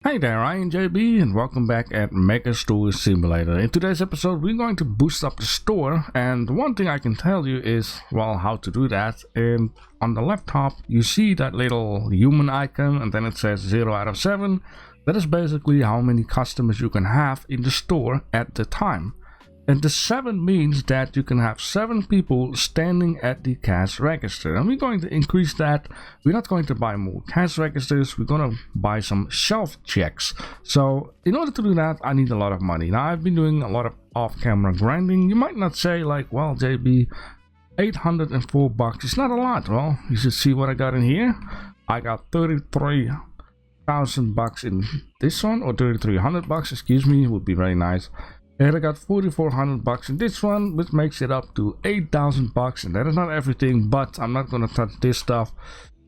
Hey there, I am JB and welcome back at Megastore Simulator. In today's episode we're going to boost up the store, and one thing I can tell you is, well, how to do that. And on the left top you see that little human icon and then it says 0 out of 7. That is basically how many customers you can have in the store at the time. And the 7 means that you can have 7 people standing at the cash register. And we're going to increase that. We're not going to buy more cash registers. We're going to buy some shelf checks. So in order to do that, I need a lot of money. Now, I've been doing a lot of off-camera grinding. You might not say like, well, JB, 804 bucks is not a lot. Well, you should see what I got in here. I got 33,000 bucks in this one, or 3,300 bucks, excuse me, would be very nice. And I got 4,400 bucks in this one, which makes it up to 8,000 bucks. And that is not everything, but I'm not going to touch this stuff.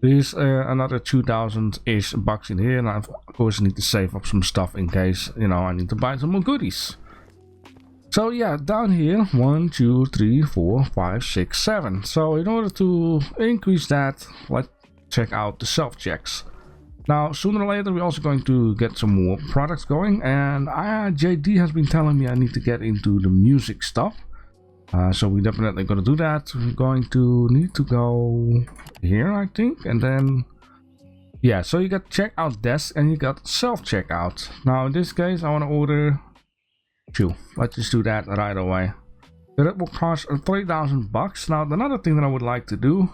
There's another 2,000-ish bucks in here. And I, of course, need to save up some stuff in case, you know, I need to buy some more goodies. So yeah, down here, 1, 2, 3, 4, 5, 6, 7. So in order to increase that, let's check out the self-checks. Now, sooner or later, we're also going to get some more products going, and JD has been telling me I need to get into the music stuff. So we're definitely going to do that. We're going to need to go here, I think, and then, yeah, so you got checkout desk and you got self-checkout. Now, in this case, I want to order 2. Let's just do that right away. So that will cost 3,000 bucks. Now, another thing that I would like to do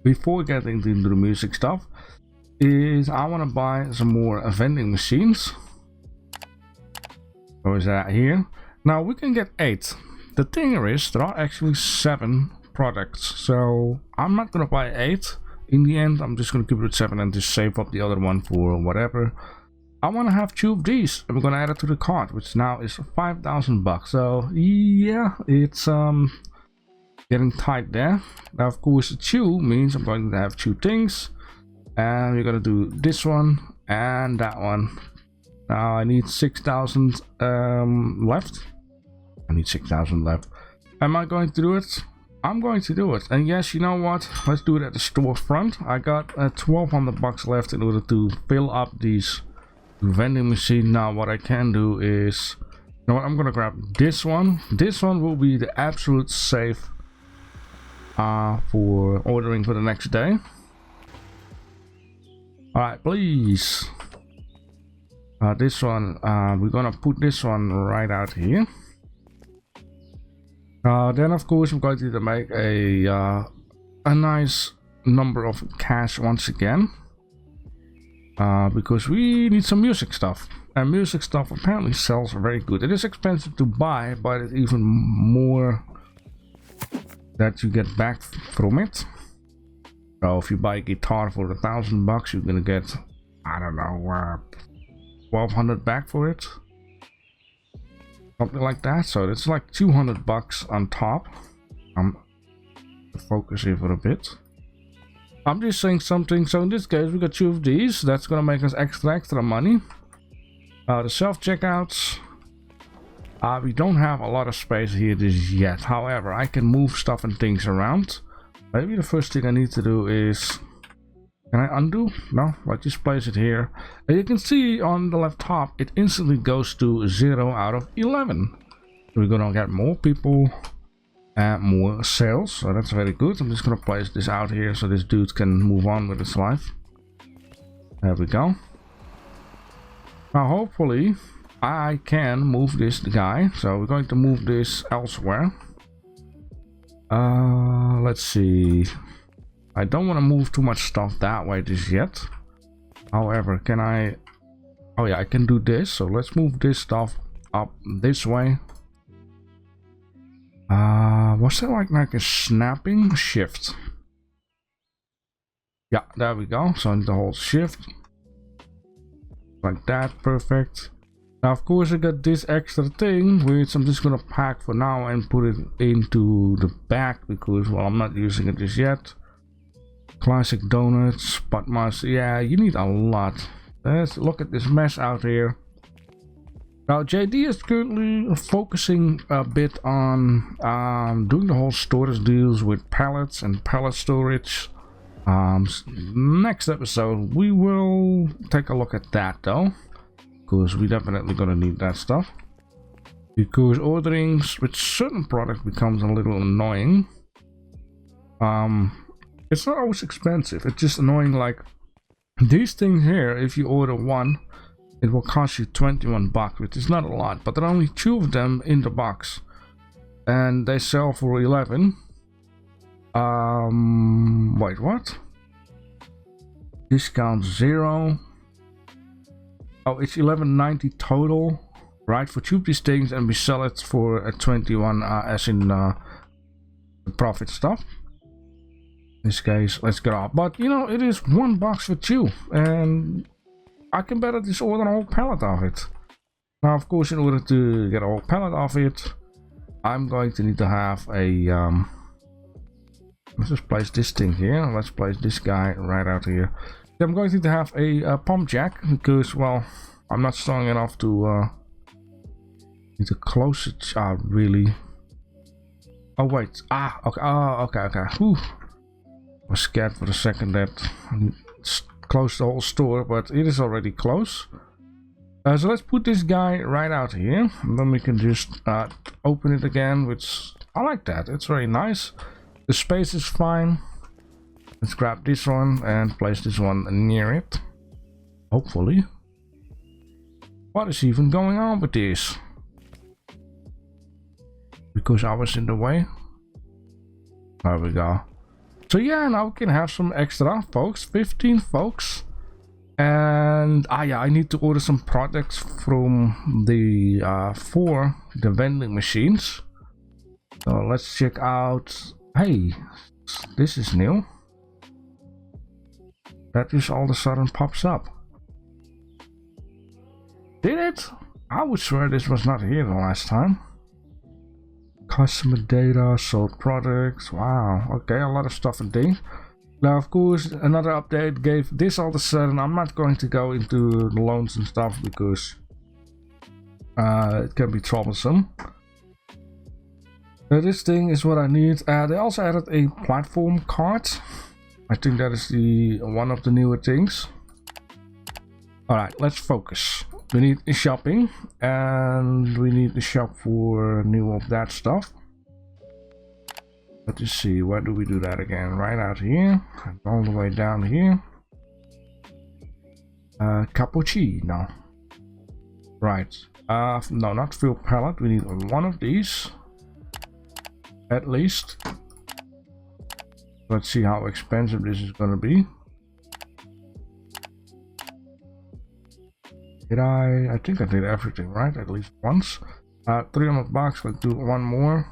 before getting into the music stuff is I want to buy some more vending machines. So is that here? Now we can get 8. The thing is, there are actually 7 products, so I'm not gonna buy 8. In the end, I'm just gonna keep it at 7 and just save up the other one for whatever. I want to have 2 of these, and we're gonna add it to the cart, which now is 5,000 bucks. So yeah, it's getting tight there. Now of course, the 2 means I'm going to have 2 things. And we're gonna do this one and that one. Now I need 6,000 left. I need 6,000 left. Am I going to do it? I'm going to do it. And yes, you know what? Let's do it at the storefront. I got 1,200 bucks left in order to fill up these vending machines. Now what I can do is, you know what? I'm gonna grab this one. This one will be the absolute safe for ordering for the next day. Alright, please. This one, we're gonna put this one right out here. Then of course I'm going to make a nice number of cash once again. Because we need some music stuff. And music stuff apparently sells very good. It is expensive to buy, but it's even more that you get back from it. So if you buy a guitar for 1,000 bucks, you're gonna get, I don't know, 1,200 back for it, something like that. So it's like 200 bucks on top. I'm focus here for a bit. I'm just saying something. So in this case, we got 2 of these. That's gonna make us extra money. The self checkouts. We don't have a lot of space here just yet. However, I can move stuff and things around. Maybe the first thing I need to do is, can I undo? No, let's just place it here. And you can see on the left top, it instantly goes to 0 out of 11. We're gonna get more people and more sales, so that's very good. I'm just gonna place this out here so this dude can move on with his life. There we go. Now hopefully I can move this guy, so we're going to move this elsewhere. Let's see. I don't want to move too much stuff that way just yet. However, can I? Oh yeah, I can do this. So let's move this stuff up this way. Was that like a snapping shift? Yeah, there we go. So I need to hold shift like that. Perfect. Now of course I got this extra thing which I'm just gonna pack for now and put it into the back because, well, I'm not using it just yet. Classic donuts, but must, yeah, you need a lot. Let's look at this mess out here. Now JD is currently focusing a bit on doing the whole storage deals with pallets and pallet storage. Next episode we will take a look at that though. because we definitely gonna need that stuff. Because ordering with certain products becomes a little annoying. It's not always expensive, it's just annoying. Like these things here, if you order one, it will cost you 21 bucks, which is not a lot, but there are only 2 of them in the box and they sell for 11. Wait, what? Discount 0. Oh, it's 11.90 total, right, for 2 of these things, and we sell it for a 21 as in the profit stuff. In this case, let's get off. But you know, it is 1 box for 2, and I can better just order a whole pallet of it. Now, of course, in order to get a whole pallet of it, I'm going to need to have a let's just place this thing here. Let's place this guy right out here. I'm going to need to have a pump jack because, well, I'm not strong enough to need to close it out really. Oh wait, okay. Whew. I was scared for a second that it's closed the whole store, but it is already close. So let's put this guy right out here, and then we can just open it again, which I like that. It's very nice. The space is fine. Let's grab this one and place this one near it. Hopefully. What is even going on with this? Because I was in the way. There we go. So yeah, now we can have some extra folks. 15 folks. And yeah, I need to order some products from the for the vending machines. So let's check out. Hey, this is new. That just all of a sudden pops up. Did it? I would swear this was not here the last time. Customer data, sold products. Wow, okay, a lot of stuff indeed. Now, of course, another update gave this all of a sudden. I'm not going to go into the loans and stuff because it can be troublesome. This thing is what I need. They also added a platform card. I think that is one of the newer things. Alright, let's focus. We need the shopping, and we need the shop for new of that stuff. Let's see, where do we do that again? Right out here, and all the way down here. Cappuccino. Right. No, not fuel pallet. We need one of these. At least. Let's see how expensive this is gonna be. I think I did everything right, at least once. 300 bucks, let's do one more.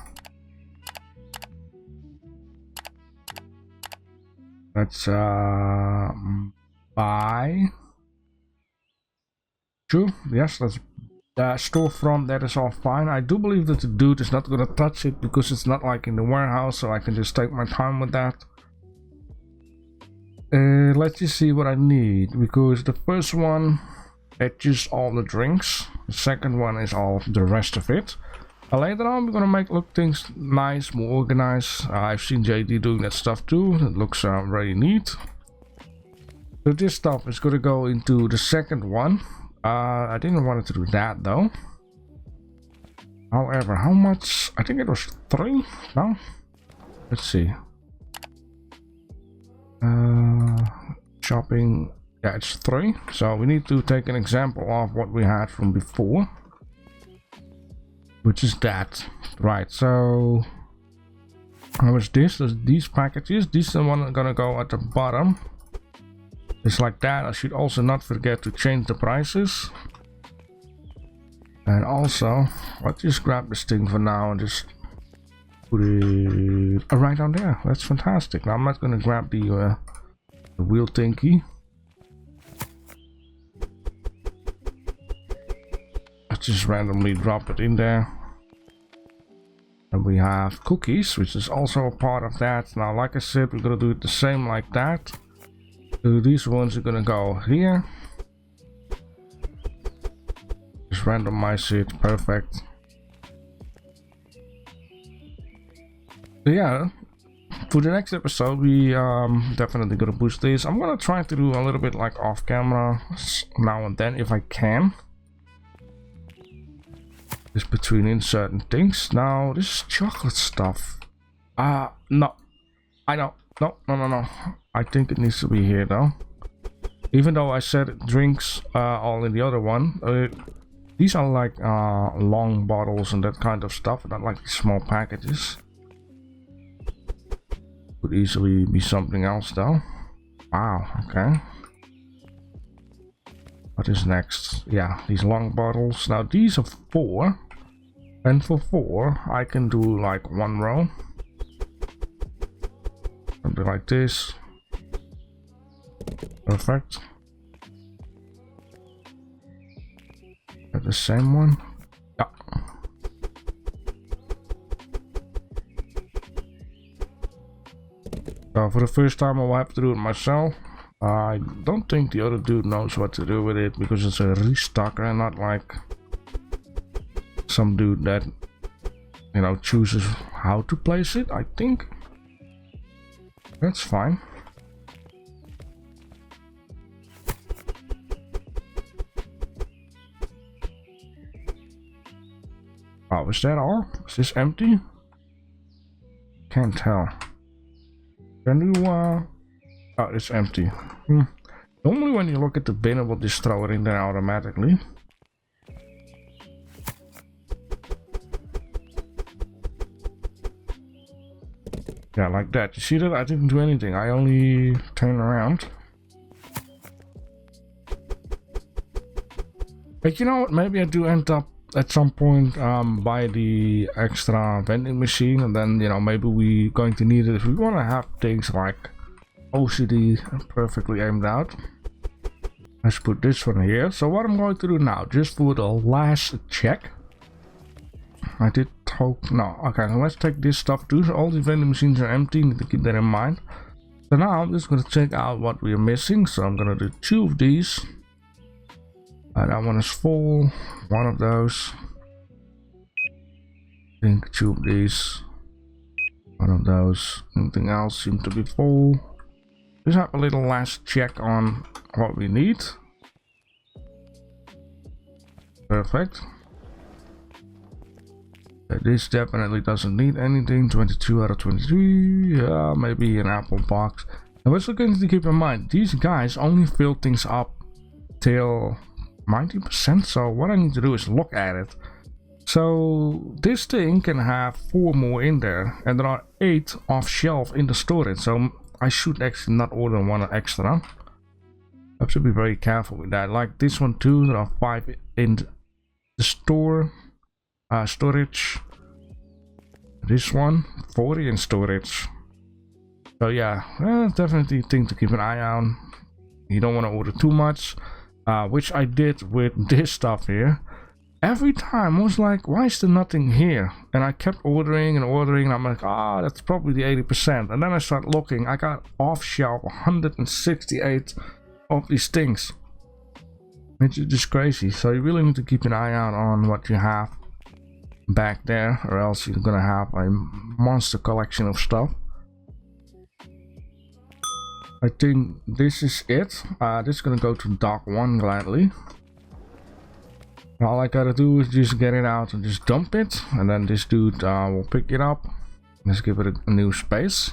Let's buy. True, yes, let's storefront, that is all fine. I do believe that the dude is not gonna touch it because it's not like in the warehouse, so I can just take my time with that. Let's just see what I need, because the first one, it's just all the drinks. The second one is all the rest of it. Later on, we're gonna look things nice, more organized. I've seen JD doing that stuff too. It looks very neat. So this stuff is gonna go into the second one. I didn't want to do that though. However, how much? I think it was 3. No, let's see. Shopping. Yeah, it's 3. So we need to take an example of what we had from before, which is that. Right. So how much this? These packages. These are the one gonna go at the bottom. It's like that. I should also not forget to change the prices. And also, let's just grab this thing for now and just put it right down there. That's fantastic. Now I'm not gonna grab the wheel thingy. Let's just randomly drop it in there. And we have cookies, which is also a part of that. Now, like I said, we're gonna do it the same like that. So these ones are gonna go here. Just randomize it, perfect. So yeah, for the next episode, we definitely gonna boost this. I'm gonna try to do a little bit like off camera now and then if I can. Just between inserting things. Now this is chocolate stuff. No. I know. No. I think it needs to be here though. Even though I said drinks all in the other one. These are like long bottles and that kind of stuff, not like small packages. Could easily be something else though. Wow, okay. What is next? Yeah, these long bottles. Now these are 4. And for 4, I can do like 1 row. Something like this. Perfect. Got the same one. Yeah. So for the first time I'll have to do it myself. I don't think the other dude knows what to do with it because it's a restocker and not like some dude that, you know, chooses how to place it. I think that's fine. Oh, is that all? Is this empty? Can't tell. Can you oh, it's empty. Normally when you look at the bin, it will just throw it in there automatically. Yeah, like that. You see that? I didn't do anything. I only turned around. But you know what? Maybe I do end up at some point buy the extra vending machine, and then, you know, maybe we going to need it if we want to have things like OCD perfectly aimed out. Let's put this one here. So what I'm going to do now, just for the last check, I did hope no. Okay, so let's take this stuff too. So all the vending machines are empty, need to keep that in mind. So now I'm just going to check out what we are missing. So I'm going to do 2 of these. That one is full. 1 of those. I think 2 of these. 1 of those. Anything else seems to be full. Just have a little last check on what we need. Perfect. This definitely doesn't need anything. 22 out of 23. Yeah, maybe an Apple box. And we're still going to keep in mind, these guys only fill things up till 90%. So what I need to do is look at it. So this thing can have 4 more in there, and there are 8 off shelf in the storage. So I should actually not order 1 extra. I have to be very careful with that. Like this one too, there are 5 in the store storage. This one 40 in storage. So yeah, definitely thing to keep an eye on. You don't want to order too much, which I did with this stuff here. Every time I was like, why is there nothing here? And I kept ordering and ordering, and I'm like, that's probably the 80%. And then I start looking, I got off shelf 168 of these things. It's just crazy. So you really need to keep an eye out on what you have back there, or else you're gonna have a monster collection of stuff. I think this is it. This is gonna go to dock 1 gladly. All I gotta do is just get it out and just dump it, and then this dude will pick it up. Let's give it a new space.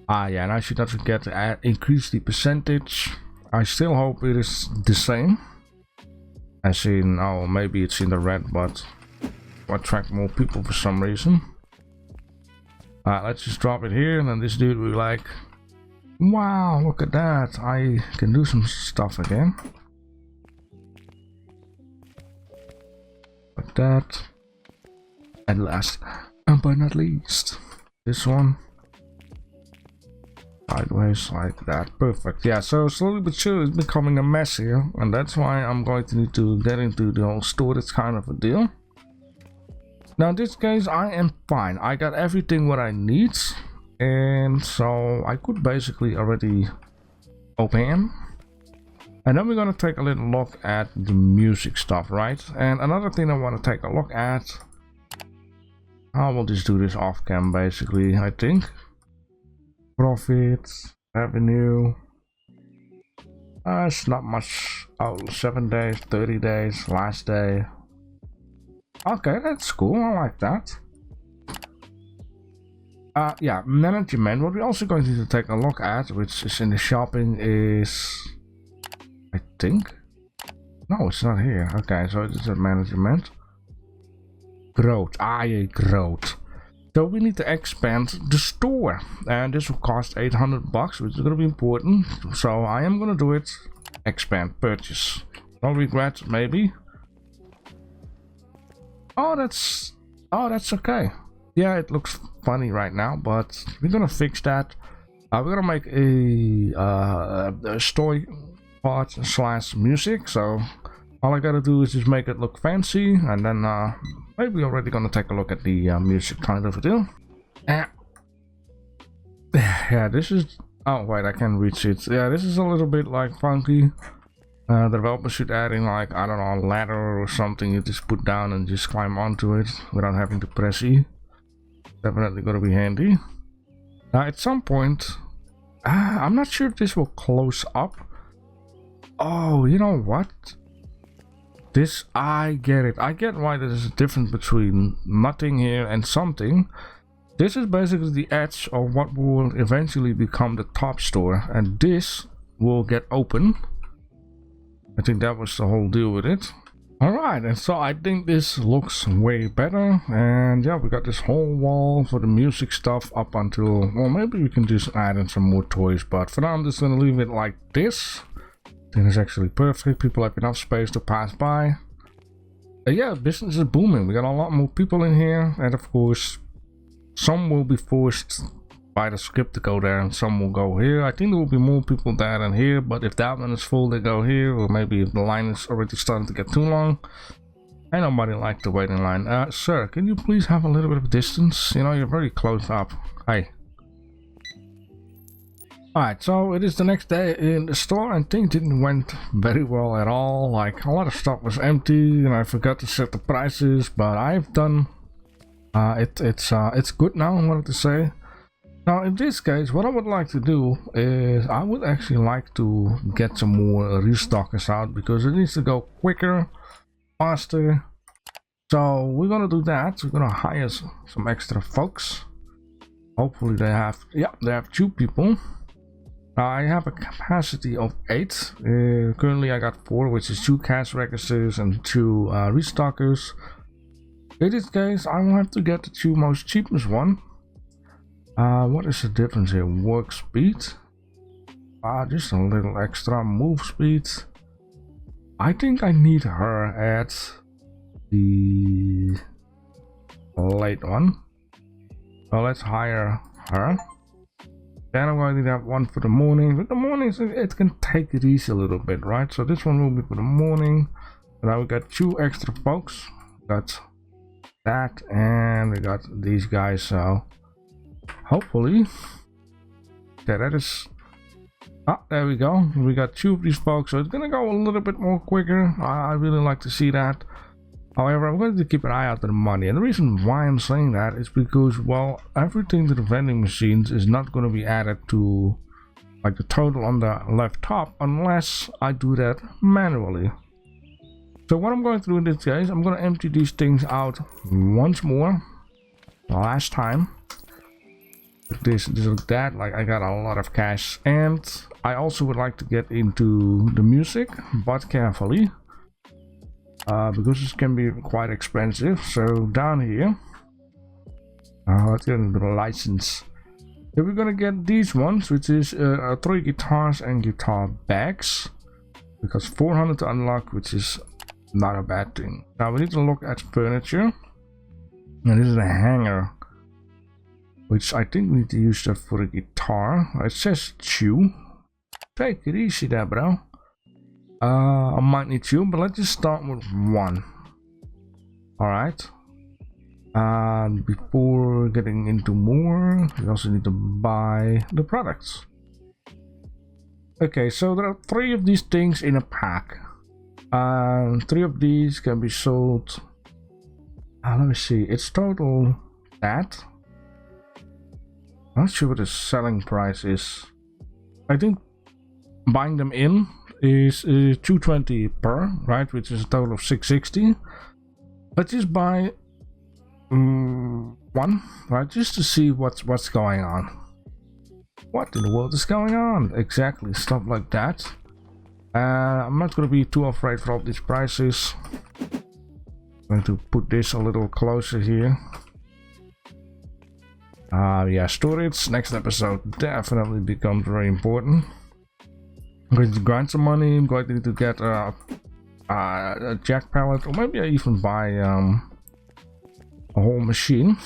Yeah, and I should not forget to increase the percentage. I still hope it is the same. As in, oh, maybe it's in the red, but will attract more people for some reason. Let's just drop it here, and then this dude will be like, wow, look at that, I can do some stuff again. Like that. And last but not least, this one. Sideways like that. Perfect. Yeah, so slowly but surely it's becoming a mess here, and that's why I'm going to need to get into the whole storage kind of a deal. Now in this case I am fine. I got everything what I need, and so I could basically already open. And then we're going to take a little look at the music stuff, right? And another thing I want to take a look at, I will just do this off cam basically, I think. Profits, revenue. It's not much. Oh, 7 days, 30 days, last day. Okay, that's cool. I like that. Yeah, management. What we're also going to take a look at, which is in the shopping, is I think. No, it's not here. Okay, so it's a management. Growth. Yeah, growth. So we need to expand the store, and this will cost 800 bucks, which is going to be important. So I am going to do it. Expand, purchase. No regrets, maybe. Oh, that's okay. Yeah, it looks funny right now, but we're gonna fix that. We're gonna make a story part / music. So all I gotta do is just make it look fancy, and then maybe we're already gonna take a look at the music kind of deal. Yeah, this is. Oh wait, I can reach it. Yeah, this is a little bit like funky. The developer should add in, like, I don't know, a ladder or something you just put down and just climb onto it without having to press E. Definitely gonna be handy. Now at some point, I'm not sure if this will close up. Oh, you know what? This, I get it. I get why there's a difference between nothing here and something. This is basically the edge of what will eventually become the top store, and this will get open. I think that was the whole deal with it. Alright, and so I think this looks way better, and yeah, we got this whole wall for the music stuff up until, well, maybe we can just add in some more toys, but for now I'm just gonna leave it like this. I think it's actually perfect. People have enough space to pass by. Yeah, business is booming. We got a lot more people in here, and of course some will be forced by the script to go there, and some will go here. I think there will be more people there than here, but if that one is full, they go here, or maybe if the line is already starting to get too long. I nobody like to wait in line. Sir, can you please have a little bit of distance? You know, you're very close up. Hey. Alright, so it is the next day in the store, and things didn't went very well at all. Like, a lot of stuff was empty, and I forgot to set the prices, but I've done it's good now, I wanted to say. Now in this case, what I would like to do is I would actually like to get some more restockers out, because it needs to go quicker, faster. So we're gonna do that. We're gonna hire some extra folks. Hopefully they have, yeah, they have 2 people. I have a capacity of 8. Currently I got 4, which is 2 cash registers and 2 restockers. In this case, I will have to get the 2 most cheapest one. What is the difference here? Work speed. Just a little extra move speed. I think I need her at the late one. So let's hire her. Then I'm going to have one for the morning. With the mornings, it can take it easy a little bit, right? So this one will be for the morning. Now we got 2 extra folks. Got that, and we got these guys. So hopefully, okay, that is. There we go. We got 2 of these folks, so it's gonna go a little bit more quicker. I really like to see that. However, I'm going to keep an eye out for the money, and the reason why I'm saying that is because, well, everything to the vending machines is not going to be added to, like, the total on the left top unless I do that manually. So what I'm going to do in this case, I'm going to empty these things out once more, last time. This like that, like, I got a lot of cash, and I also would like to get into the music, but carefully. Because this can be quite expensive. So down here, let's get into the license. Then we're gonna get these ones, which is 3 guitars and guitar bags, because 400 to unlock, which is not a bad thing. Now we need to look at furniture, and this is a hanger, which I think we need to use that for a guitar. It says chew. Take it easy there, bro. I might need 2, but let's just start with 1. Alright. And before getting into more, we also need to buy the products. Okay, so there are 3 of these things in a pack. 3 of these can be sold. Let me see. It's total that. I'm not sure what the selling price is. I think buying them in is 220 per, right, which is a total of 660. Let's just buy one, right, just to see what's going on. What in the world is going on? Exactly, stuff like that. I'm not going to be too afraid for all these prices. I'm going to put this a little closer here. Yeah, storage next episode definitely becomes very important. I'm going to grind some money. I'm going to need to get a jack pallet, or maybe I even buy a whole machine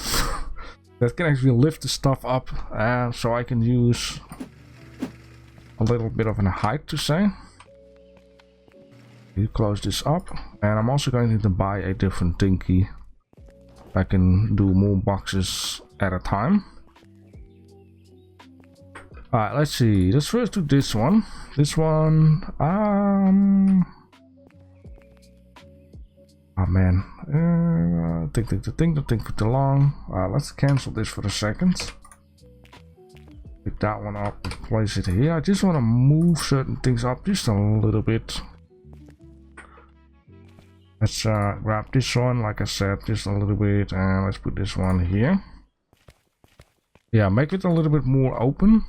that can actually lift the stuff up, so I can use a little bit of a height to say. You close this up, and I'm also going to need to buy a different thingy. I can do more boxes at a time. Alright, let's see. Let's first do this one. This one, oh man, think for too long. Let's cancel this for a second. Pick that one up and place it here. I just want to move certain things up just a little bit. Let's grab this one, like I said, just a little bit, and let's put this one here. Yeah, make it a little bit more open.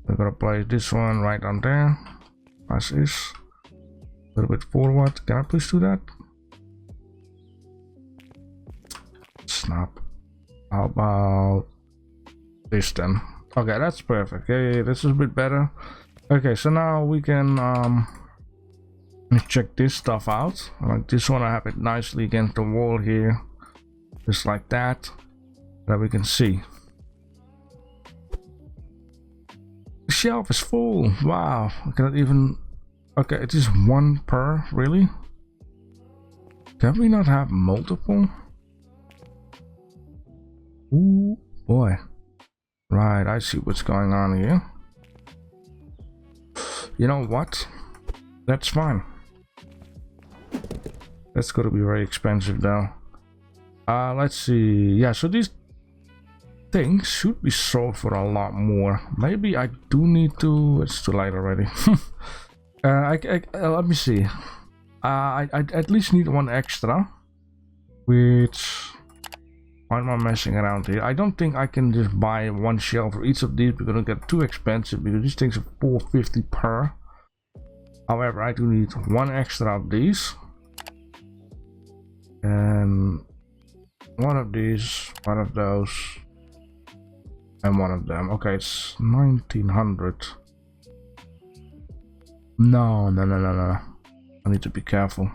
We're gonna place this one right on there, as is. A little bit forward. Can I please do that? Snap. How about this then? Okay, that's perfect. Okay, this is a bit better. Okay, so now we can check this stuff out. Like this one, I have it nicely against the wall here, just like that we can see. The shelf is full. Wow, I cannot even. Okay, it is one per, really? Can we not have multiple? Ooh boy. Right, I see what's going on here. You know what? That's fine. That's gonna be very expensive though. Let's see. Yeah, so these things should be sold for a lot more. Maybe I do need to. It's too late already. Let me see. I at least need one extra. Which, why am I messing around here? I don't think I can just buy one shell for each of these because it'll get too expensive, because these things are $4.50 per. However, I do need one extra of these. And one of these, one of those, and one of them. Okay, it's 1900. No. I need to be careful.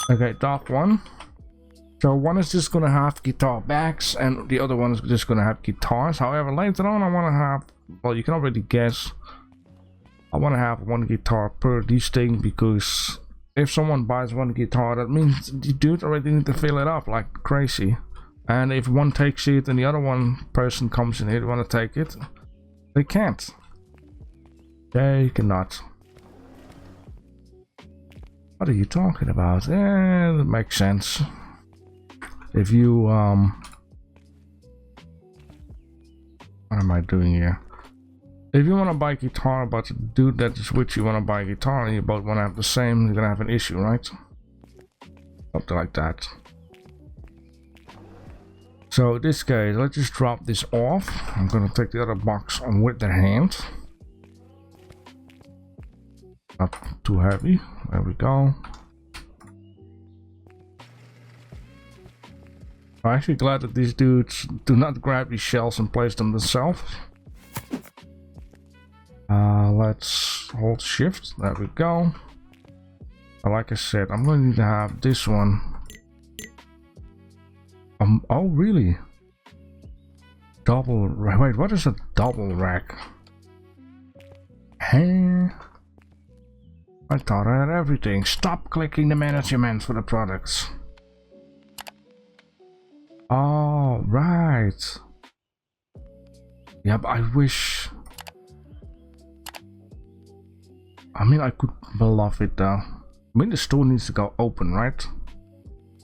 Okay, top one. So one is just gonna have guitar backs, and the other one is just gonna have guitars. However, later on I want to have, well, you can already guess, I want to have one guitar per these things, because if someone buys one guitar, that means the dude already need to fill it up like crazy. And if one takes it and the other one person comes in here to want to take it, they can't. They cannot. What are you talking about? That makes sense. If you what am I doing here? If you want to buy a guitar, but the dude that is with you want to buy a guitar, and you both want to have the same, you're gonna have an issue, right? Something like that. So in this case, let's just drop this off. I'm gonna take the other box on with the hand. Not too heavy. There we go. I'm actually glad that these dudes do not grab these shells and place them themselves. Let's hold shift. There we go. Like I said, I'm going to need to have this one. Oh really? Double rack. Wait, what is a double rack? Hey, I thought I had everything. Stop clicking the management for the products. Oh, right. Yeah, but I wish. I mean, I could bluff it though. I mean, the store needs to go open, right?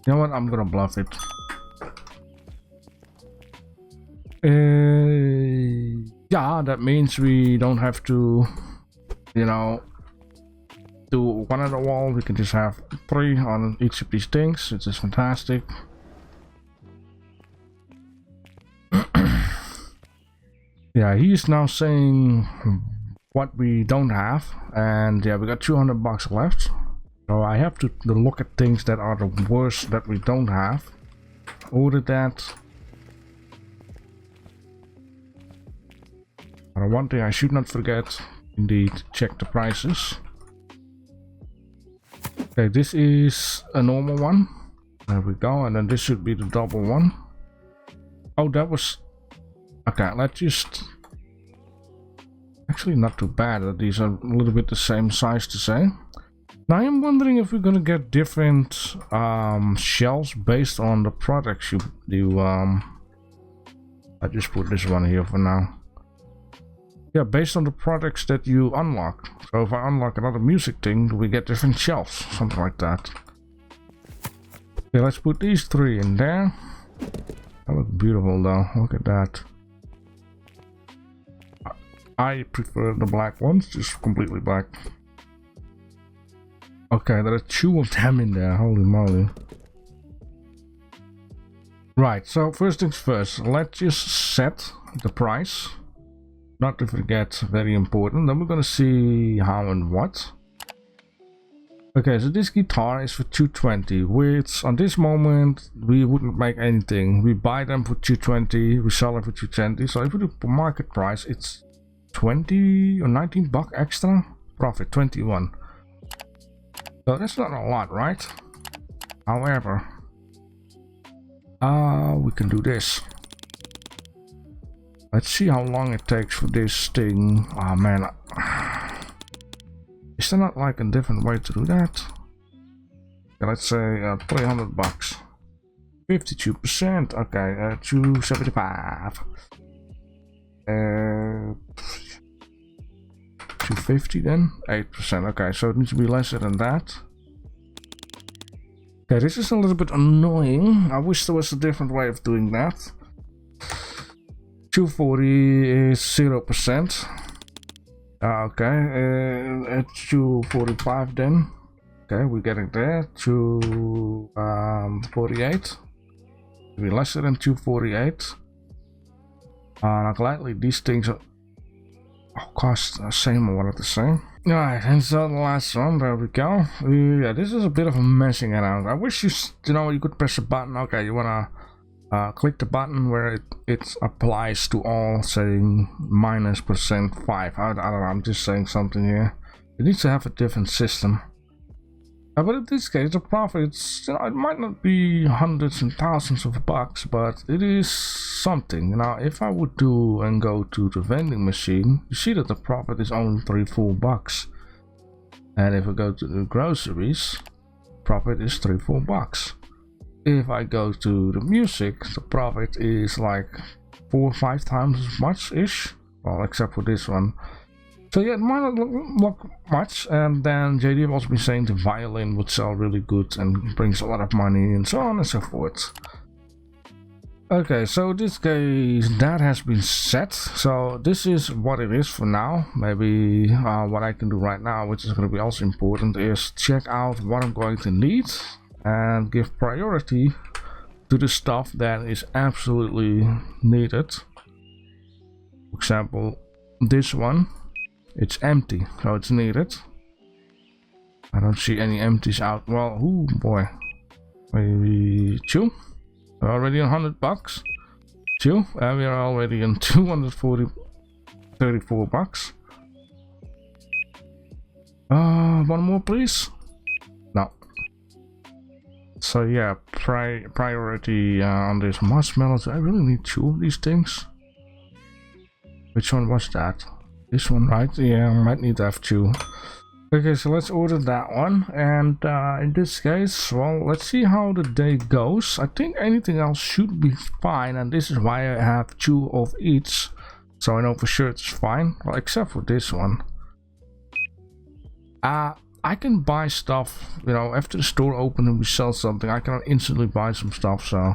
You know what? I'm gonna bluff it. Yeah, that means we don't have to, you know, do one at a wall. We can just have 3 on each of these things. It's just fantastic. Yeah, he's now saying what we don't have, and yeah, we got 200 bucks left. So I have to look at things that are the worst that we don't have. Order that. One thing I should not forget, indeed, check the prices. Okay, this is a normal one. There we go, and then this should be the double one. Oh, that was... Okay, let's just... Actually, not too bad. These are a little bit the same size to say. Now, I'm wondering if we're gonna get different shelves based on the products you I just put this one here for now. Yeah, based on the products that you unlock. So if I unlock another music thing, we get different shelves, something like that. Okay, let's put these 3 in there. That looks beautiful though, look at that. I prefer the black ones, just completely black. Okay, there are 2 of them in there, holy moly. Right, so first things first, let's just set the price. Not to forget, very important. Then we're gonna see how and what. Okay, so this guitar is for 220, which on this moment we wouldn't make anything. We buy them for 220, we sell them for 220. So if we do market price, it's 20 or 19 bucks extra profit, 21. So that's not a lot, right? However, we can do this. Let's see how long it takes for this thing. Oh man, is there not like a different way to do that? Okay, let's say 300 bucks. 52%. Okay, 275. 250 then? 8%. Okay, so it needs to be lesser than that. Okay, this is a little bit annoying. I wish there was a different way of doing that. 240 is 0%. Okay, at 245 then. Okay, we're getting there. 248. Be lesser than 248. Gladly these things are cost the same or what are the same. Alright, and so the last one, there we go. Yeah, this is a bit of a messing around. I wish you know, you could press a button. Okay, you wanna click the button where it applies to all, saying -5. I don't know, I'm just saying something here. It needs to have a different system. But in this case, the profit, you know, it might not be hundreds and thousands of bucks, but it is something. Now, if I would do and go to the vending machine, you see that the profit is only 3-4 bucks. And if I go to the groceries, profit is 3-4 bucks. If I go to the music, the profit is like 4 or 5 times as much ish. Well, except for this one. So yeah, it might not look much. And then JD have also been saying the violin would sell really good and brings a lot of money and so on and so forth. Okay, so this case, that has been set. So this is what it is for now. Maybe what I can do right now, which is going to be also important, is check out what I'm going to need and give priority to the stuff that is absolutely needed. For example, this one, it's empty, so it's needed. I don't see any empties out. Well, oh boy, maybe 2. We're already on 100 bucks. 2, and we are already on 234 bucks. One more, please. No. So yeah, priority on this marshmallows. I really need 2 of these things. Which one was that? This one, right? Yeah, I might need to have 2. Okay, so let's order that one. And in this case, well, let's see how the day goes. I think anything else should be fine, and this is why I have 2 of each, so I know for sure it's fine. Well, except for this one. I can buy stuff, you know, after the store opens and we sell something, I can instantly buy some stuff, so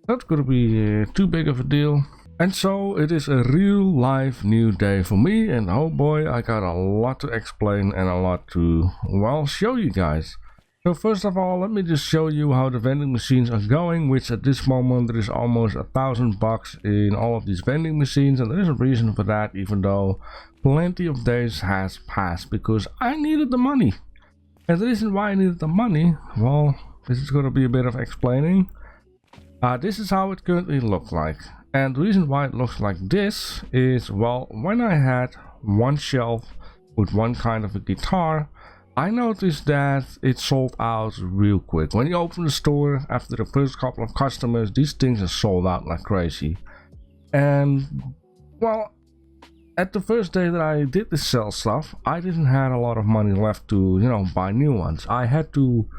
that's gonna be too big of a deal. And so it is a real life new day for me, and oh boy, I got a lot to explain and a lot to, well, show you guys. So first of all, let me just show you how the vending machines are going, which at this moment there is almost $1,000 in all of these vending machines, and there is a reason for that, even though plenty of days has passed, because I needed the money. And the reason why I needed the money, well, this is going to be a bit of explaining. This is how it currently looks like. And the reason why it looks like this is, well, when I had one shelf with one kind of a guitar, I noticed that it sold out real quick. When you open the store, after the first couple of customers, these things are sold out like crazy. And, well, at the first day that I did the sell stuff, I didn't have a lot of money left to, you know, buy new ones. I had to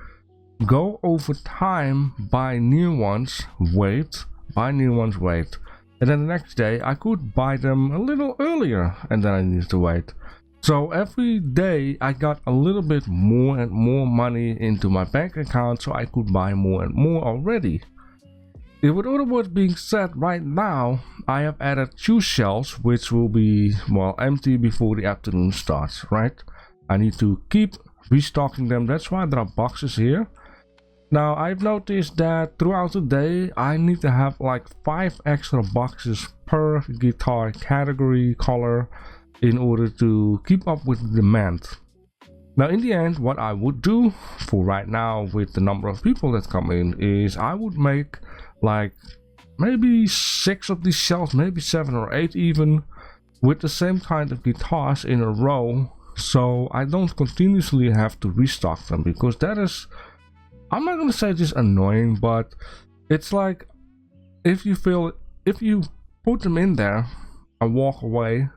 go over time, buy new ones, wait, buy new ones, wait. And then the next day I could buy them a little earlier, and then I needed to wait. So every day I got a little bit more and more money into my bank account, so I could buy more and more already. With other words being said, right now I have added 2 shelves which will be, well, empty before the afternoon starts, right? I need to keep restocking them, that's why there are boxes here. Now I've noticed that throughout the day I need to have like 5 extra boxes per guitar category, color, in order to keep up with the demand. Now in the end, what I would do for right now with the number of people that come in is I would make like maybe 6 of these shelves, maybe 7 or 8 even, with the same kind of guitars in a row, so I don't continuously have to restock them, because that is, I'm not gonna say just annoying, but it's like if you put them in there and walk away,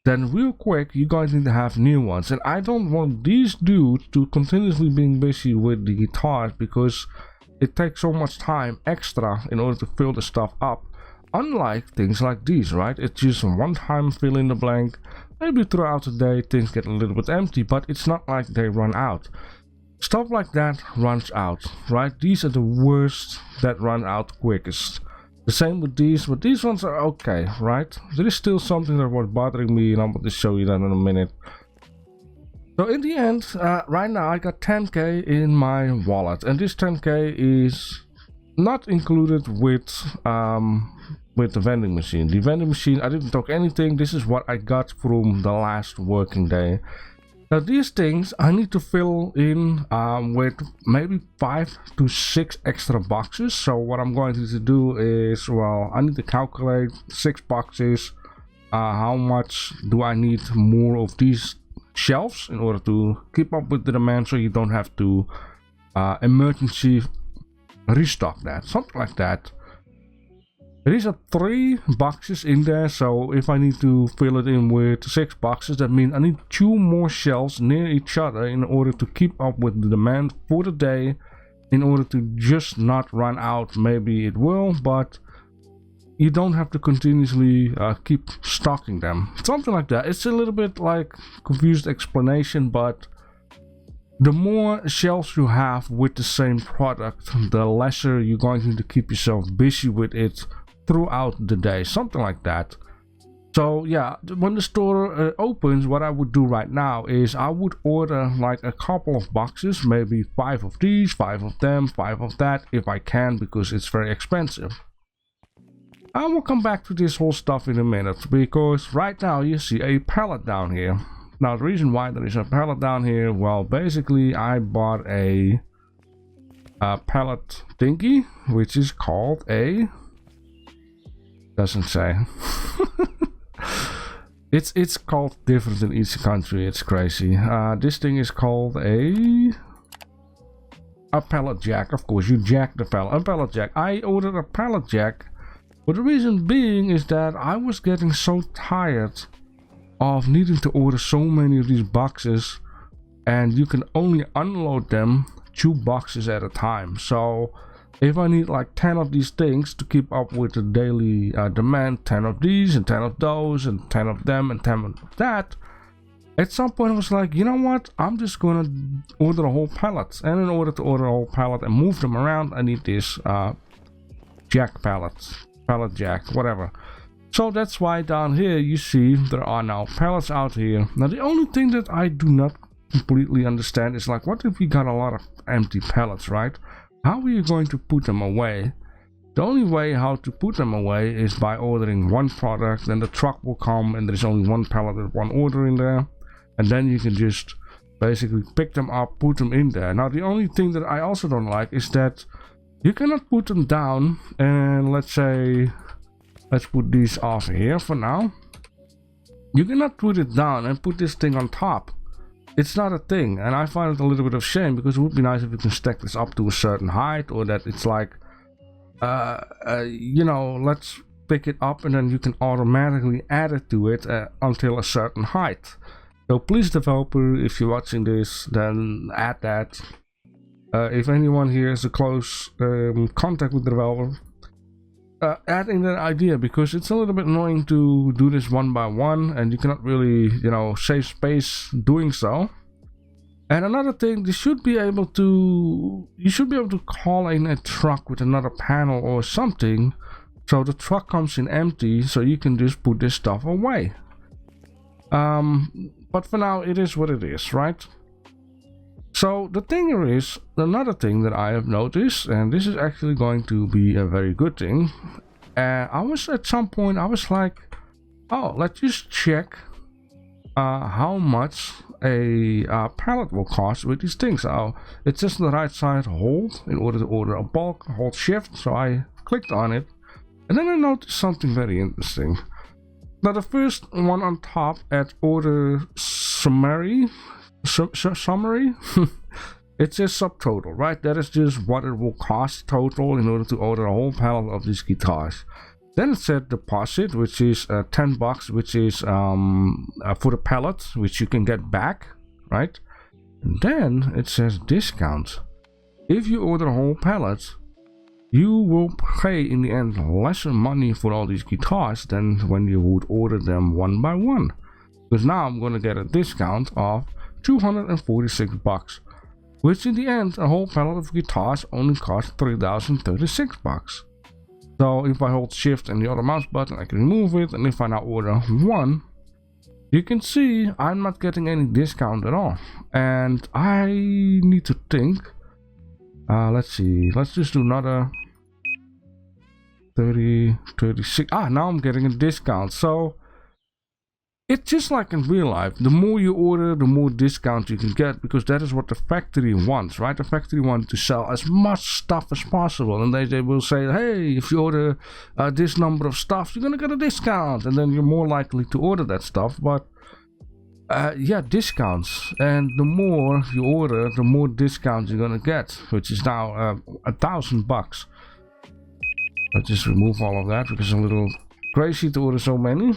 then real quick you're going to need to have new ones. And I don't want these dudes to continuously being busy with the guitars, because it takes so much time extra in order to fill the stuff up. Unlike things like these, right? It's just one time fill in the blank. Maybe throughout the day things get a little bit empty, but it's not like they run out. Stuff like that runs out, right? These are the worst that run out quickest. The same with these, but these ones are okay, right? There is still something that was bothering me, and I'm going to show you that in a minute. So in the end, right now I got 10k in my wallet, and this 10k is not included with the vending machine. The vending machine, I didn't talk anything. This is what I got from the last working day. Now these things I need to fill in with maybe 5 to 6 extra boxes. So what I'm going to do is, well, I need to calculate 6 boxes. How much do I need more of these shelves in order to keep up with the demand, so you don't have to emergency restock that, something like that. These are 3 boxes in there, so if I need to fill it in with 6 boxes, that means I need 2 more shelves near each other in order to keep up with the demand for the day, in order to just not run out. Maybe it will, but you don't have to continuously keep stocking them, something like that. It's a little bit like confused explanation, but the more shelves you have with the same product, the lesser you're going to need to keep yourself busy with it throughout the day, something like that. So yeah, when the store opens, what I would do right now is I would order like a couple of boxes, maybe 5 of these, 5 of them, 5 of that, if I can, because it's very expensive. I will come back to this whole stuff in a minute, because right now you see a pallet down here. Now the reason why there is a pallet down here, well, basically I bought a pallet thingy, which is called a, doesn't say. it's called different in each country. It's crazy. This thing is called a pallet jack. Of course, you jack the pallet. A pallet jack. I ordered a pallet jack, but the reason being is that I was getting so tired of needing to order so many of these boxes, and you can only unload them 2 boxes at a time. So if I need like 10 of these things to keep up with the daily demand, 10 of these and 10 of those and 10 of them and 10 of that, at some point I was like, you know what, I'm just gonna order a whole pallet. And in order to order a whole pallet and move them around, I need this jack pallet jack, whatever. So that's why down here you see there are now pallets out here. Now the only thing that I do not completely understand is like, what if we got a lot of empty pallets, right? How are you going to put them away? The only way how to put them away is by ordering one product, then the truck will come and there's only one pallet with one order in there, and then you can just basically pick them up, put them in there. Now the only thing that I also don't like is that you cannot put them down, and let's say, let's put these off here for now. You cannot put it down and put this thing on top. It's not a thing, and I find it a little bit of shame, because it would be nice if you can stack this up to a certain height, or that it's like, you know, let's pick it up and then you can automatically add it to it until a certain height. So please, developer, if you're watching this, then add that. If anyone here has a close contact with the developer, add in that idea, because it's a little bit annoying to do this one by one, and you cannot really, you know, save space doing so. And another thing, you should be able to call in a truck with another panel or something, so the truck comes in empty, so you can just put this stuff away. But for now, it is what it is, right? So the thing is, another thing that I have noticed, and this is actually going to be a very good thing. I was at some point, I was like, oh, let's just check how much a pallet will cost with these things. So it's just on the right side, hold in order to order a bulk, hold shift. So I clicked on it, and then I noticed something very interesting. Now the first one on top at order summary, it says subtotal, right? That is just what it will cost total in order to order a whole pallet of these guitars. Then it said deposit, which is $10, which is for the pallet, which you can get back, right? And then it says discount. If you order a whole pallet, you will pay in the end lesser money for all these guitars than when you would order them one by one. Because now I'm going to get a discount of $246, which in the end a whole pallet of guitars only costs $3,036. So if I hold shift and the other mouse button, I can remove it, and if I now order one, you can see I'm not getting any discount at all. And I need to think, let's see, let's just do another 30, 36, now I'm getting a discount. So it's just like in real life, the more you order, the more discount you can get, because that is what the factory wants, right? The factory wants to sell as much stuff as possible, and they will say, hey, if you order this number of stuff, you're gonna get a discount, and then you're more likely to order that stuff. But yeah, discounts, and the more you order, the more discounts you're gonna get, which is now $1,000. Let's just remove all of that, because it's a little crazy to order so many.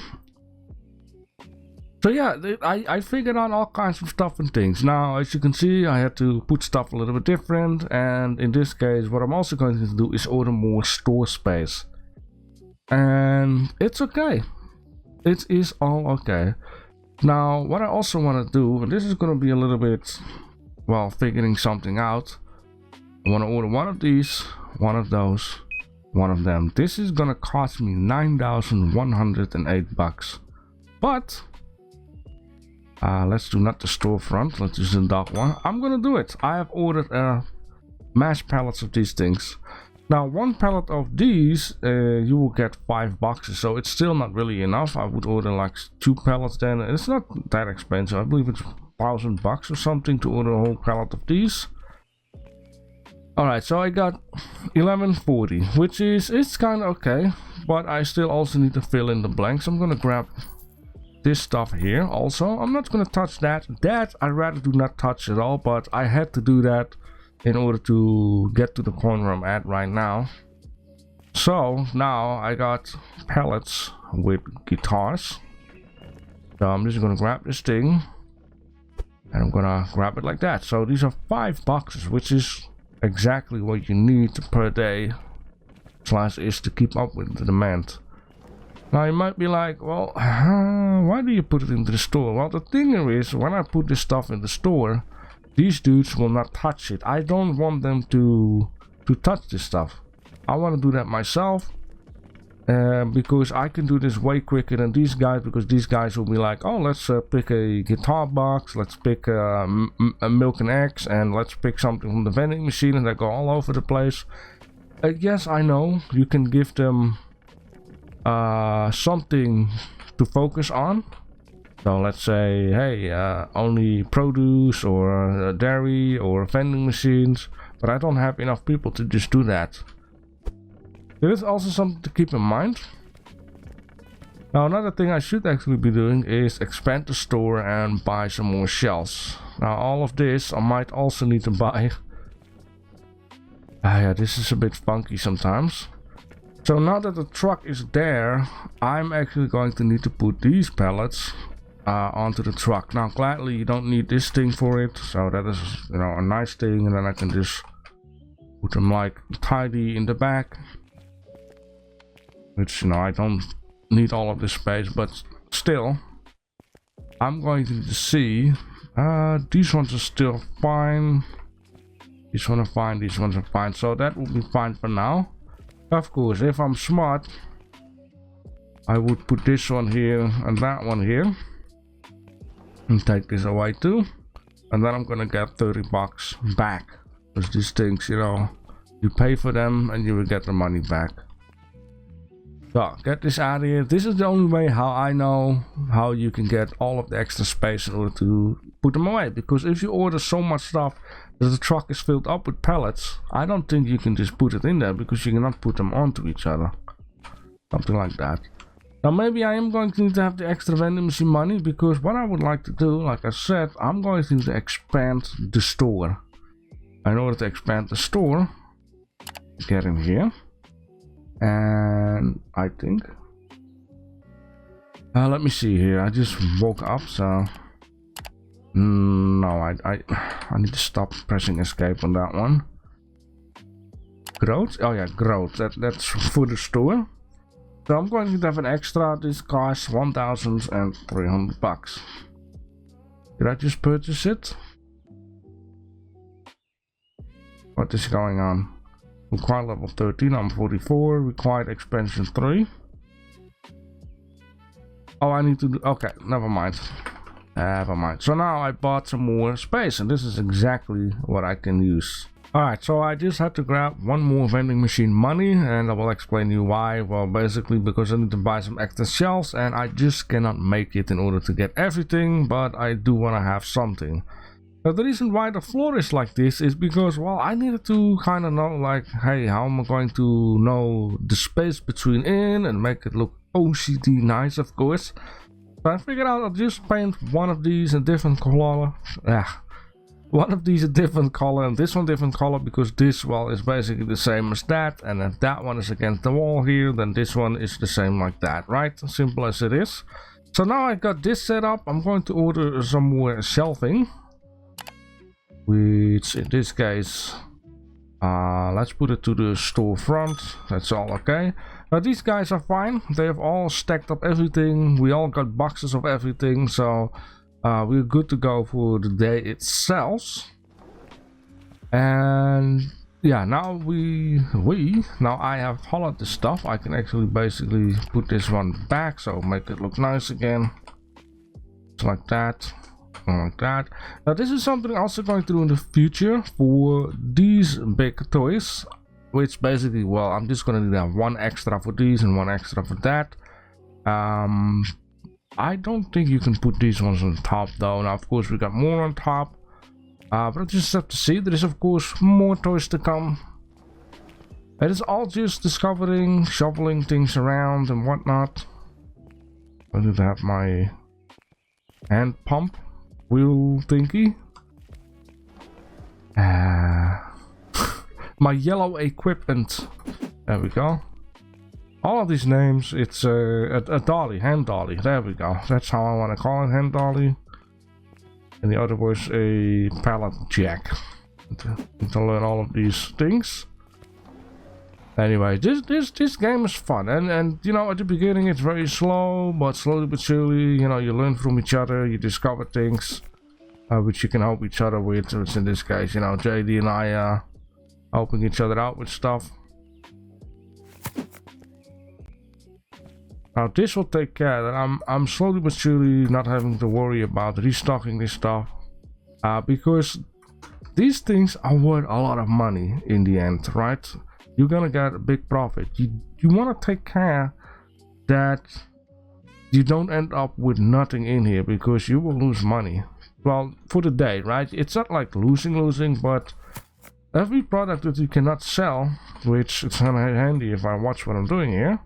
So yeah, I figured out all kinds of stuff and things. Now, as you can see, I had to put stuff a little bit different, and in this case, what I'm also going to do is order more store space. And it's okay. It is all okay. Now, what I also want to do, and this is going to be a little bit, well, figuring something out. I want to order one of these, one of those, one of them. This is going to cost me $9,108. But let's do not the storefront, let's do the dark one. I'm gonna do it. I have ordered mass pallets of these things. Now, one pallet of these, you will get 5 boxes, so it's still not really enough. I would order like 2 pallets then. It's not that expensive. I believe it's $1,000 or something to order a whole pallet of these. Alright, so I got 1140, which is, it's kind of okay, but I still also need to fill in the blanks. I'm gonna grab this stuff here also. I'm not gonna touch that. That I'd rather do not touch at all, but I had to do that in order to get to the point where I'm at right now. So now I got pallets with guitars. So I'm just gonna grab this thing, and I'm gonna grab it like that. So these are 5 boxes, which is exactly what you need per day / is to keep up with the demand. Now you might be like, well, why do you put it into the store? Well, the thing is, when I put this stuff in the store, these dudes will not touch it. I don't want them to touch this stuff. I want to do that myself. because I can do this way quicker than these guys, because these guys will be like, oh, let's pick a guitar box, let's pick a milk and eggs, and let's pick something from the vending machine, and they go all over the place. Yes, I know you can give them something to focus on. So let's say, hey, only produce or dairy or vending machines, but I don't have enough people to just do that. There is also something to keep in mind. Now another thing I should actually be doing is expand the store and buy some more shelves. Now all of this I might also need to buy. Yeah, this is a bit funky sometimes. So now that the truck is there, I'm actually going to need to put these pallets onto the truck. Now gladly you don't need this thing for it, so that is, you know, a nice thing, and then I can just put them like tidy in the back, which, you know, I don't need all of this space, but still I'm going to see. These ones are still fine, these ones are fine, these ones are fine, so that will be fine for now. Of course, if I'm smart, I would put this one here and that one here, and take this away too, and then I'm gonna get 30 bucks back, because these things, you know, you pay for them and you will get the money back. So get this out of here. This is the only way how I know how you can get all of the extra space in order to put them away, because if you order so much stuff that the truck is filled up with pallets, I don't think you can just put it in there, because you cannot put them onto each other, something like that. Now maybe I am going to need to have the extra vending machine money, because what I would like to do, like I said, I'm going to need to expand the store. In order to expand the store, get in here, and I think, let me see here, I just woke up, so no, I need to stop pressing escape on that one. Growth, oh yeah, growth, that's for the store. So I'm going to have an extra. This costs 1,300 bucks. Did I just purchase it? What is going on? Required level 13, I'm 44. Required expansion 3. Oh, I need to do, okay, never mind. Never mind. So now I bought some more space, and this is exactly what I can use. Alright, so I just had to grab one more vending machine money, and I will explain you why. Well, basically because I need to buy some extra shelves, and I just cannot make it in order to get everything, but I do want to have something. Now the reason why the floor is like this is because, well, I needed to kind of know, like, hey, how am I going to know the space between in and make it look OCD nice, of course. So I figured out I'll just paint one of these a different color. One of these a different color and this one different color, because this, well, is basically the same as that, and if that one is against the wall here, then this one is the same like that, right? Simple as it is. So now I got this set up, I'm going to order some more shelving, which in this case, let's put it to the store front. That's all okay. Now these guys are fine, they have all stacked up everything, we all got boxes of everything, so we're good to go for the day itself. And yeah, now now I have hollowed the stuff. I can actually basically put this one back, so make it look nice again, just like that, like that. Now this is something I'm also going to do in the future for these big toys, which basically, well, I'm just gonna need to have one extra for these and one extra for that. I don't think you can put these ones on top though. Now of course we got more on top, but I just have to see. There is of course more toys to come. It is all just discovering, shoveling things around and whatnot. I need to have my hand pump wheel thingy. My yellow equipment. There we go. All of these names, it's a dolly, hand dolly. There we go. That's how I want to call it, hand dolly. And the other was a pallet jack. To learn all of these things. Anyway, this game is fun, and you know, at the beginning it's very slow, but slowly but surely, you know, you learn from each other, you discover things which you can help each other with. Which in this case, you know, JD and I helping each other out with stuff. Now this will take care that I'm slowly but surely not having to worry about restocking this stuff, because these things are worth a lot of money in the end, right? You're gonna get a big profit. You want to take care that you don't end up with nothing in here, because you will lose money. Well, for the day, right? It's not like losing, but every product that you cannot sell, which it's kind of handy if I watch what I'm doing here,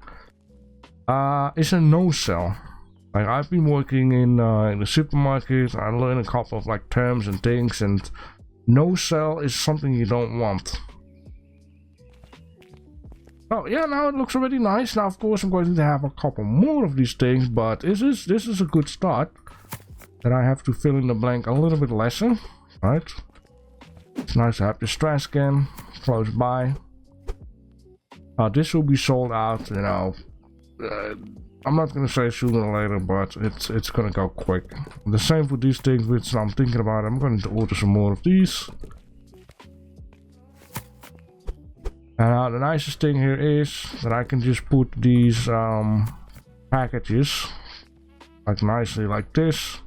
is a no-sell. Like, I've been working in the supermarket. I learned a couple of like terms and things, and no-sell is something you don't want. Oh yeah, now it looks already nice. Now of course I'm going to have a couple more of these things, but this is a good start. That I have to fill in the blank a little bit lesser, right? It's nice to have the trash can close by. This will be sold out, you know. I'm not gonna say sooner or later, but it's gonna go quick. The same for these things, which I'm thinking about. I'm going to order some more of these. And the nicest thing here is that I can just put these packages like nicely like this.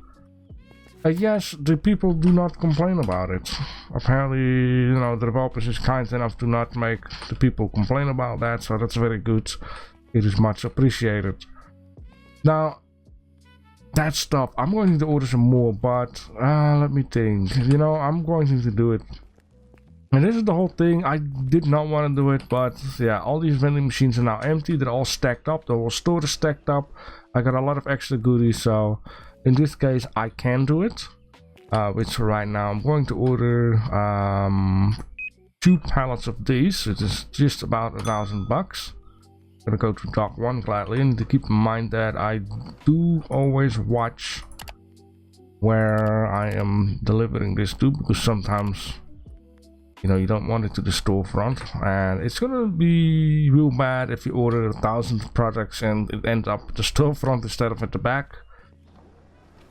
Yes, the people do not complain about it. Apparently, you know, the developers is kind enough to not make the people complain about that, so that's very good. It is much appreciated. Now, that stuff, I'm going to order some more, but let me think. You know, I'm going to do it. And this is the whole thing. I did not want to do it, but yeah, all these vending machines are now empty. They're all stacked up. The whole store is stacked up. I got a lot of extra goodies, so in this case I can do it. Which right now I'm going to order 2 pallets of these. It is just about $1,000. Gonna go to dock 1 gladly, and to keep in mind that I do always watch where I am delivering this to, because sometimes, you know, you don't want it to the storefront, and it's gonna be real bad if you order 1,000 products and it ends up at the storefront instead of at the back.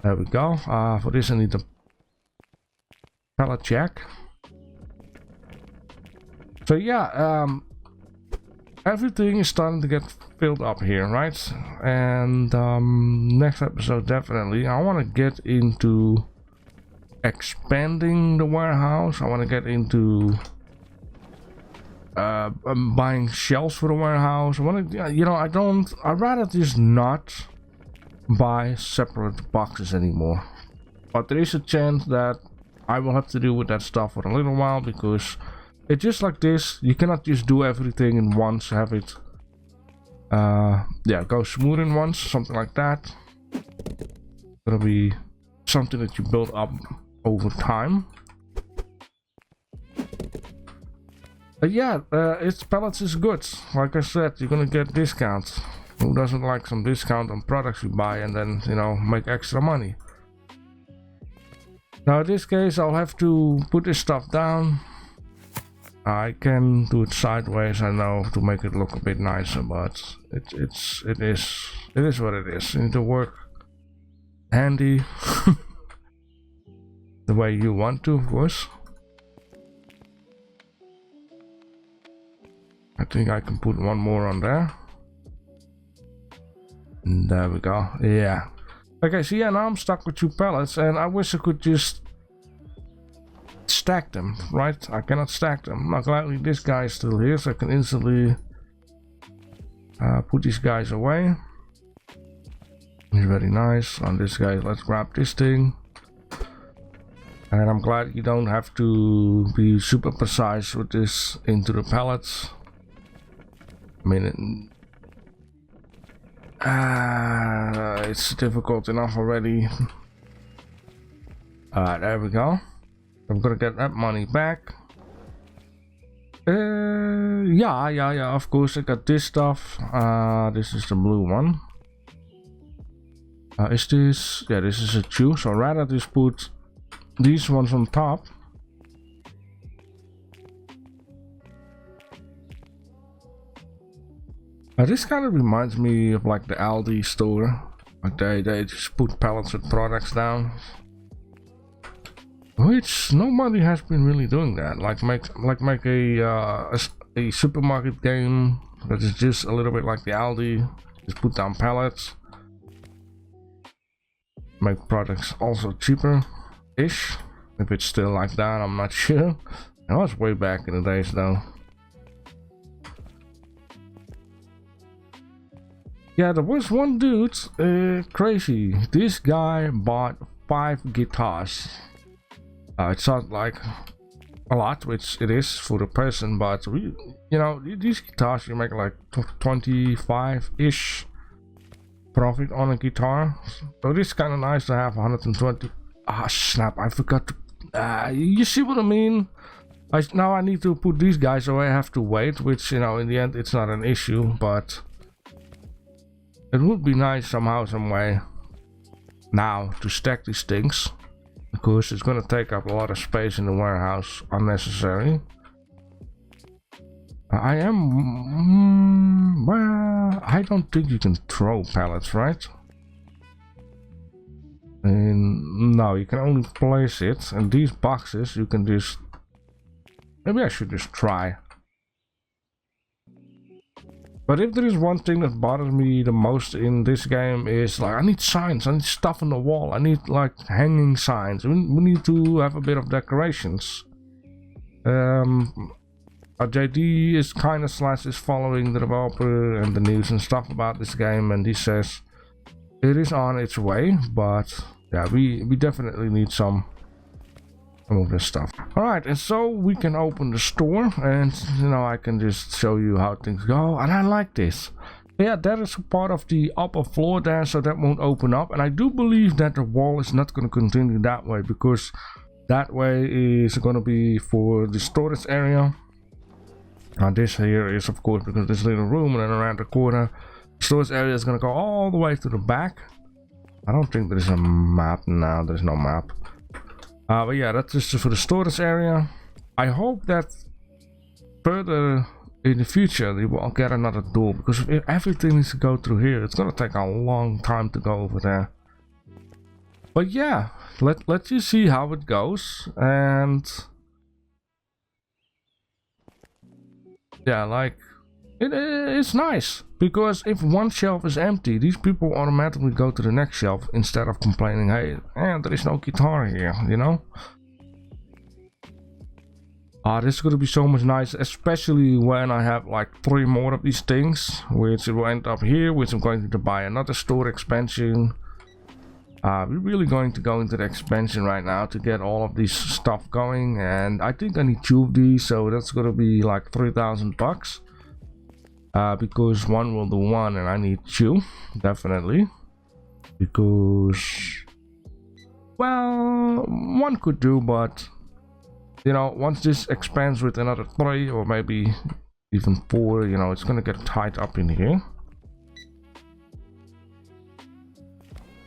There we go. For this I need a pallet jack. So yeah, everything is starting to get filled up here, right? And next episode definitely I want to get into expanding the warehouse. I want to get into buying shelves for the warehouse. I want to, you know, I'd rather just not buy separate boxes anymore. But there is a chance that I will have to deal with that stuff for a little while, because it's just like this. You cannot just do everything in once, have it yeah, go smooth in once, something like that. It'll be something that you build up over time. But yeah, its pallets is good. Like I said, you're gonna get discounts. Who doesn't like some discount on products you buy and then, you know, make extra money? Now in this case I'll have to put this stuff down. I can do it sideways, I know, to make it look a bit nicer, but it is what it is. You need to work handy the way you want to, of course. I think I can put one more on there. And there we go. Yeah. Okay, so yeah, now I'm stuck with 2 pallets, and I wish I could just stack them, right? I cannot stack them. Now gladly this guy is still here, so I can instantly put these guys away. It's very nice. On this guy, let's grab this thing. And I'm glad you don't have to be super precise with this into the pallets. I mean, it's difficult enough already. There we go. I'm gonna get that money back. Yeah, of course I got this stuff. This is the blue one. Is this? Yeah, this is a 2, so I'd rather just put these ones on top. This kind of reminds me of like the Aldi store. Like they just put pallets with products down. Which nobody has been really doing that. Like make a supermarket game that is just a little bit like the Aldi Just put down pallets. Make products also cheaper-ish. If it's still like that, I'm not sure. It was way back in the days though. Yeah, there was one dude, crazy. This guy bought 5 guitars. It sounds like a lot, which it is for the person, but you know, these guitars you make like 25-ish profit on a guitar. So this is kind of nice to have 120. Ah, snap! I forgot to. You see what I mean? Now I need to put these guys, so I have to wait. Which, you know, in the end, it's not an issue, but it would be nice somehow, some way, now to stack these things, because it's gonna take up a lot of space in the warehouse unnecessary. Well, I don't think you can throw pallets, right? And no, you can only place it, and these boxes you can just, maybe I should just try. But if there is one thing that bothers me the most in this game is, like, I need signs, I need stuff on the wall, I need like hanging signs. We need to have a bit of decorations. JD is kind of is following the developer and the news and stuff about this game, and he says it is on its way, but yeah, we definitely need some of this stuff. All right, and so we can open the store, and you know, I can just show you how things go, and I like this. Yeah, that is part of the upper floor there, so that won't open up, and I do believe that the wall is not going to continue that way, because that way is going to be for the storage area. Now this here is, of course, because this little room, and then around the corner storage area is going to go all the way to the back. I don't think there's a map. No, there's no map. But yeah, that's just for the storage area. I hope that further in the future we will get another door, because if everything needs to go through here, it's going to take a long time to go over there. But yeah, let's just see how it goes. And yeah, like, it's nice, because if one shelf is empty, these people automatically go to the next shelf instead of complaining, hey, there is no guitar here, you know. This is going to be so much nice, especially when I have like 3 more of these things, which it will end up here, which I'm going to buy another store expansion. We're really going to go into the expansion right now to get all of this stuff going, and I think I need 2 of these, so that's going to be like 3,000 bucks. Because one will do one, and I need 2, definitely. Because, well, one could do, but you know, once this expands with another 3 or maybe even 4, you know, it's gonna get tied up in here.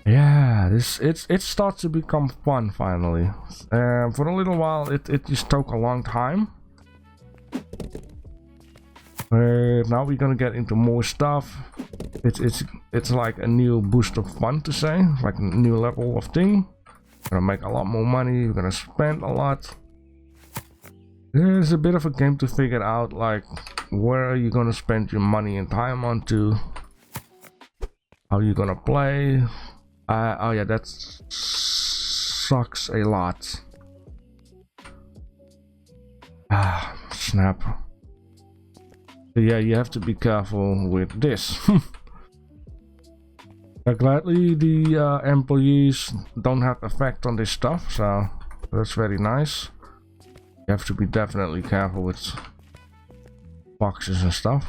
Yeah, it starts to become fun finally. For a little while, it just took a long time. Now we're gonna get into more stuff. It's like a new boost of fun, to say, like a new level of thing. We're gonna make a lot more money. We're gonna spend a lot. There's a bit of a game to figure out, like, where are you gonna spend your money and time onto? How are you gonna play? Oh yeah, that sucks a lot. Snap. Yeah, you have to be careful with this. Gladly the employees don't have effect on this stuff, so that's very nice. You have to be definitely careful with boxes and stuff.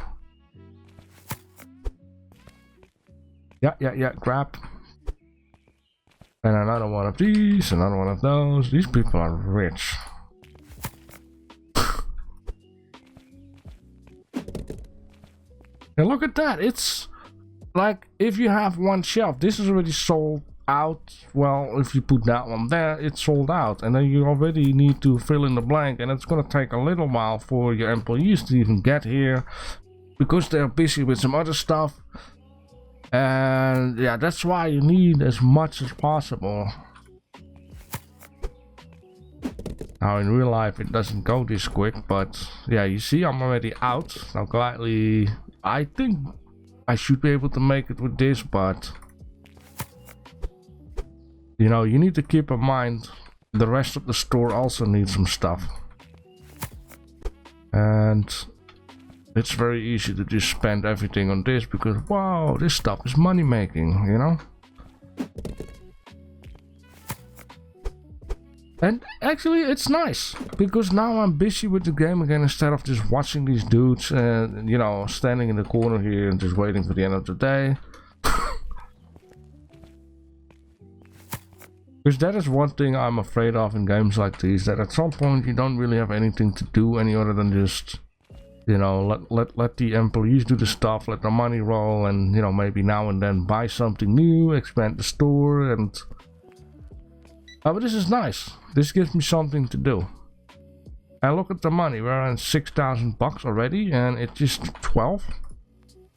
Yeah, grab. And another one of these, another one of those. These people are rich. And look at that, it's like, if you have one shelf, this is already sold out. Well, if you put that one there, it's sold out, and then you already need to fill in the blank, and it's gonna take a little while for your employees to even get here, because they're busy with some other stuff. And yeah, that's why you need as much as possible. Now in real life it doesn't go this quick, but yeah, you see I'm already out. Now gladly, I think I should be able to make it with this, but you know, you need to keep in mind the rest of the store also needs some stuff. And it's very easy to just spend everything on this because, wow, this stuff is money making, you know? And actually it's nice because now I'm busy with the game again instead of just watching these dudes and, you know, standing in the corner here and just waiting for the end of the day. Because that is one thing I'm afraid of in games like these, that at some point you don't really have anything to do any other than just, you know, let the employees do the stuff, let the money roll, and, you know, maybe now and then buy something new, expand the store, and but this is nice. This gives me something to do. And look at the money, we're on 6,000 bucks already, and it's just 12.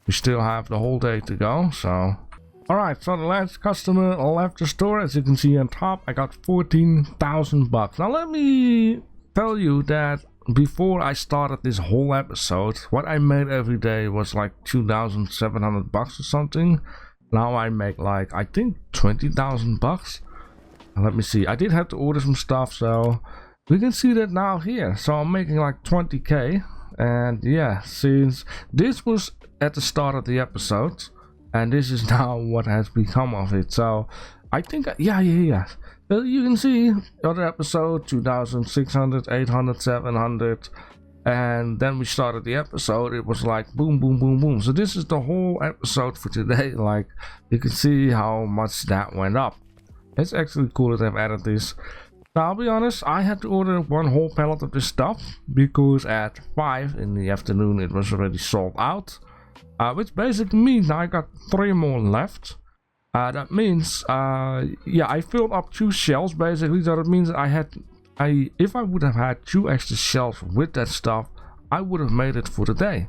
We still have the whole day to go, so. Alright, so the last customer left the store. As you can see on top, I got 14,000 bucks. Now let me tell you that before I started this whole episode, what I made every day was like 2,700 bucks or something. Now I make like, I think 20,000 bucks. Let me see, I did have to order some stuff, so we can see that now here. So I'm making like 20k, and yeah, since this was at the start of the episode, and this is now what has become of it. So I think, yeah. Well, you can see other episode, 2,600, 800, 700, and then we started the episode. It was like boom, boom, boom, boom. So this is the whole episode for today. Like, you can see how much that went up. It's actually cool that they've added this. Now, I'll be honest, I had to order one whole pallet of this stuff because at 5 in the afternoon it was already sold out. Which basically means I got 3 more left. That means, yeah, I filled up 2 shelves basically. So that means if I would have had 2 extra shelves with that stuff, I would have made it for the day.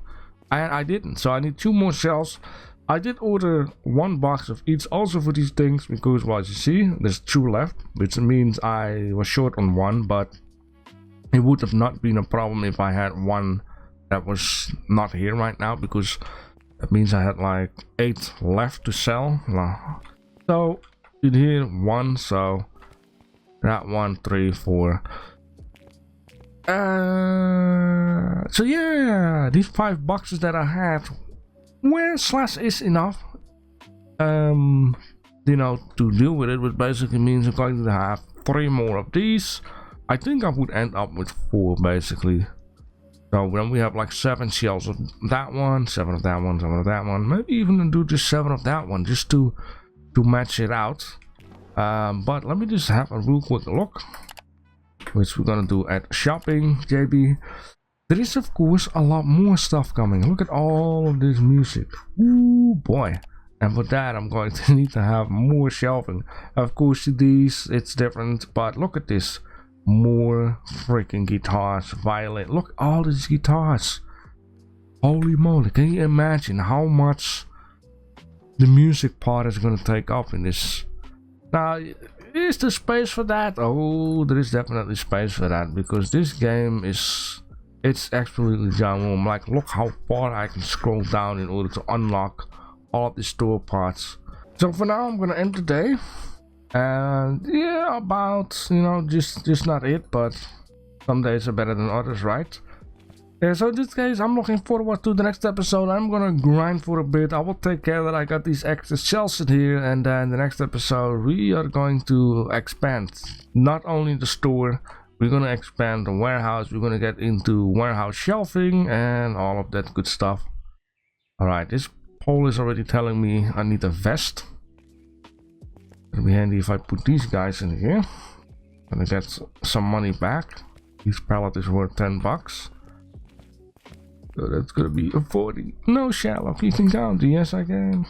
And I didn't, so I need 2 more shelves. I did order 1 box of each also for these things because, well, as you see, there's 2 left, which means I was short on 1, but it would have not been a problem if I had 1 that was not here right now, because that means I had like 8 left to sell. So in here 1, so that 1, 3, 4. So yeah, these 5 boxes that I had is enough, you know, to deal with it, which basically means I'm going to have 3 more of these. I think I would end up with 4 basically. So then we have like 7 shells of that one, 7 of that one, 7 of that one, maybe even do just 7 of that one just to match it out. But let me just have a real quick look, which we're gonna do at shopping, JB. There is of course a lot more stuff coming. Look at all of this music. Ooh boy. And for that I'm going to need to have more shelving. Of course these, it's different, but look at this. More freaking guitars, violin. Look at all these guitars. Holy moly, can you imagine how much the music part is going to take up in this? Now, is there space for that? Oh, there is definitely space for that, because this game is, it's absolutely giant. Like, look how far I can scroll down in order to unlock all of the store parts. So for now I'm gonna end the day, and yeah, about, you know, just not it, but some days are better than others, right? Yeah, so in this case I'm looking forward to the next episode. I'm gonna grind for a bit. I will take care that I got these extra shelves in here, and then the next episode we are going to expand not only the store, we're gonna expand the warehouse. We're gonna get into warehouse shelving and all of that good stuff. Alright, this poll is already telling me I need a vest. It'll be handy if I put these guys in here. Gonna get some money back. Each pallet is worth 10 bucks. So that's gonna be a 40. No, Sherlock, you can count. Yes, I can.